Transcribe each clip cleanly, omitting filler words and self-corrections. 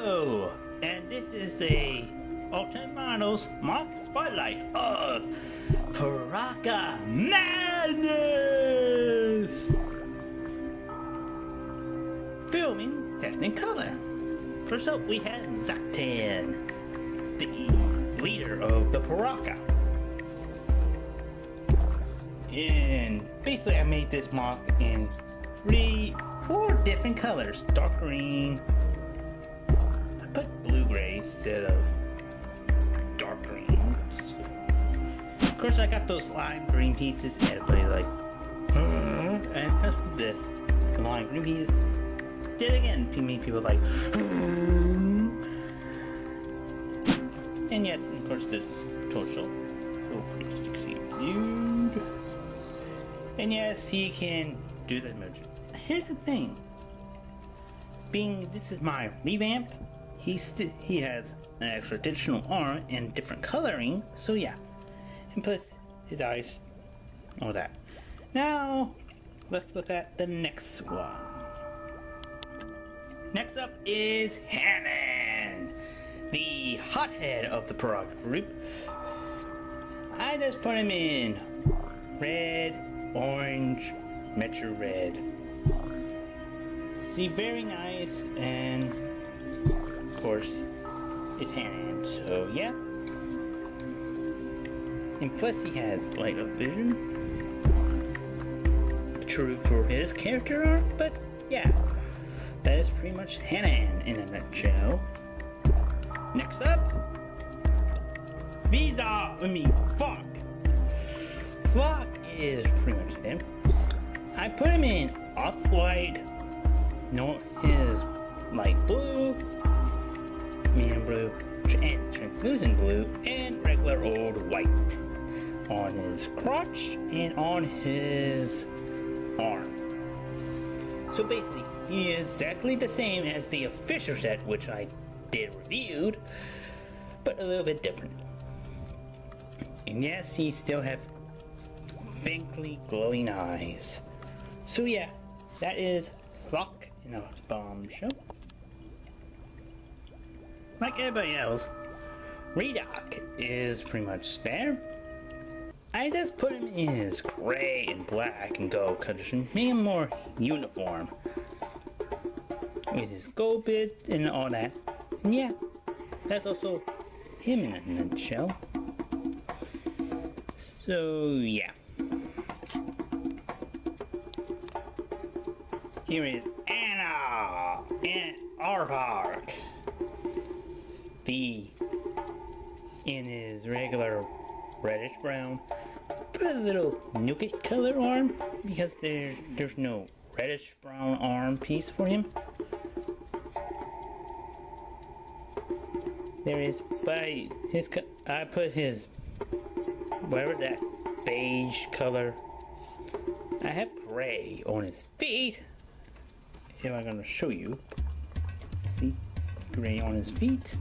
Hello, and this is a alternate models mock spotlight of Piraka Madness! Filming Technicolor. First up, we had Zaktan, the leader of the Piraka. And basically, I made this mock in four different colors. Dark green. I put blue-gray instead of dark green. Of course, I got those lime green pieces, and everybody's like, and because of this, the lime green pieces did again. Many people like, and yes, and of course, this torso. Hopefully, succeed. And yes, he can do the emoji. Here's the thing. Being this is my revamp, he has an extra additional arm and different coloring. So yeah, and plus his eyes, all that. Now let's look at the next one. Next up is Hanan, the hothead of the Piraka group. I just put him in red, orange, Metro Red. See, very nice, and of course, it's Hanan, so yeah. And plus, he has light of vision. True for his character art, but yeah, that is pretty much Hanan in a nutshell. Next up, Flock. Flock is pretty much him. I put him in off-white, his light blue, medium blue, and translucent blue, and regular old white on his crotch and on his arm. So basically, he is exactly the same as the official set, which I did reviewed, but a little bit different. And yes, he still has pinkly glowing eyes. So yeah, that is Flock in a bombshell. Like everybody else, Redoc is pretty much there. I just put him in his gray and black and gold colors and made him more uniform. With his gold bit and all that. And yeah, that's also him in a nutshell. So yeah. Here is Anna and Artark. In his regular reddish brown, put a little nougat color arm because there's no reddish brown arm piece for him. There is, but I put his whatever that beige color. I have gray on his feet. If I'm gonna show you, see, gray on his feet,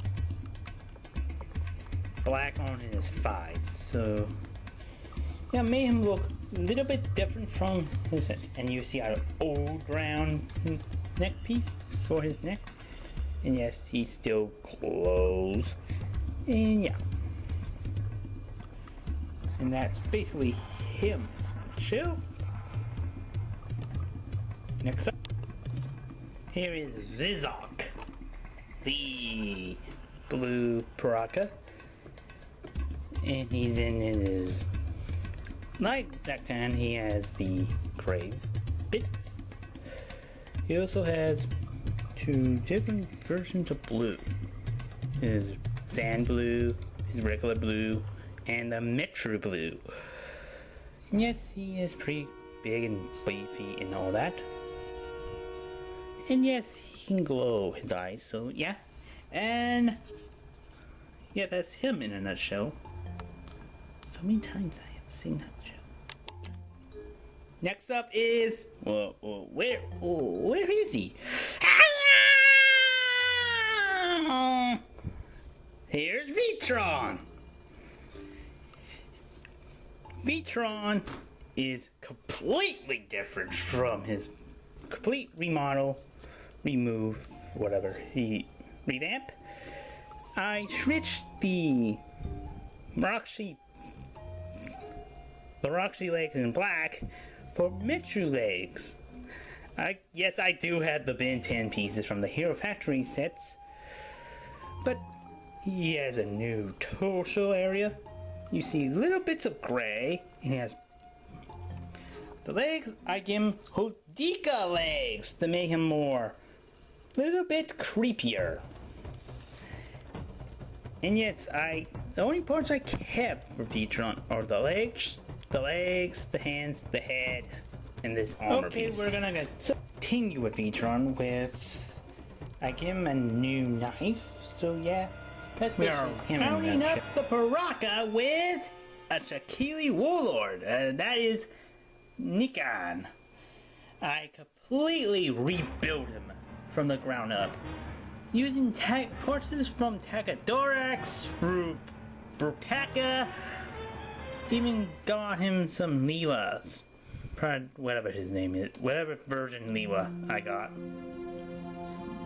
black on his thighs. So yeah, made him look a little bit different from his head. And you see an old brown neck piece for his neck. And yes, he still glows. And yeah, and that's basically him. Chill. Next up, here is Vizok, the blue Piraka, and he's in his light Zaktan. He has the gray bits. He also has two different versions of blue: his sand blue, his regular blue, and the Metro blue. And yes, he is pretty big and beefy and all that. And yes, he can glow his eyes, so yeah. And yeah, that's him in a nutshell. So many times I have seen that show. Next up is, where is he? Here's Vitron. Vitron is completely different from his complete remodel, remove, whatever. revamp, I switched the Roxy legs in black for Mitru legs. Yes, I do have the Ben 10 pieces from the Hero Factory sets, but he has a new torso area. You see little bits of gray. He has the legs. I give him Hodika legs to make him more, little bit creepier. And yes, the only parts I kept for Vitron are the legs, the hands, the head, and this armor piece. Okay, we're gonna continue with Vitron with, I give him a new knife, so yeah. We are rounding up the Piraka with a Shakili Warlord, that is Nikon. I completely rebuilt him from the ground up, using parts from Takadorax through Piraka, even got him some Liwas, whatever his name is, whatever version Liwa I got.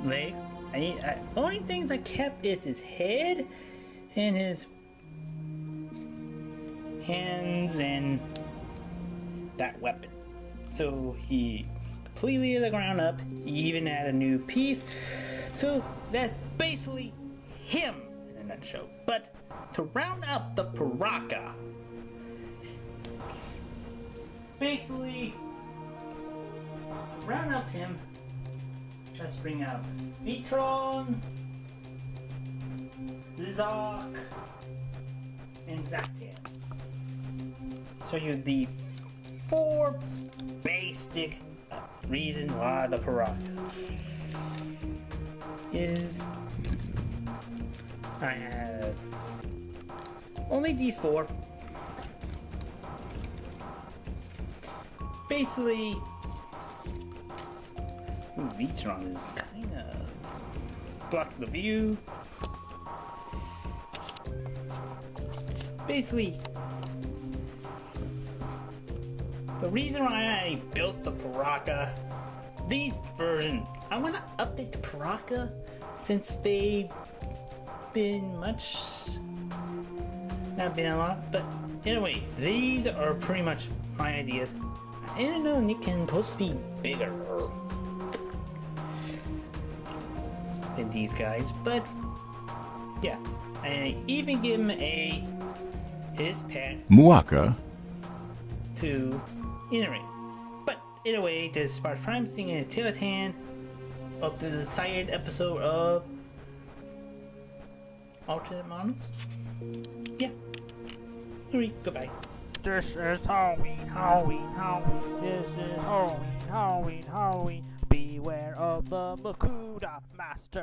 Legs. Only things I kept is his head and his hands and that weapon. So he completely the ground up. He even had a new piece. So that's basically him in a nutshell. But to round up the Piraka, basically round up him. Let's bring out Vitron, Zok, and Zaktan. Show you the 4 basic reasons why the Piraka is. I have only these 4. Basically, Vitron is kind of block the view. Basically, the reason why I built the Piraka, these versions, I want to update the Piraka since they've been not been a lot, but anyway, these are pretty much my ideas. I didn't know Nick can supposed to be bigger than these guys, but yeah, I even give him his pet Muaka to iterate. But anyway, this is Sparks Prime singing a Teotan of the decided episode of Alternate Models. Yeah. Alright, goodbye. This is Halloween, Halloween, Halloween. This is Halloween, Halloween, Halloween. Beware of the Makuda Master.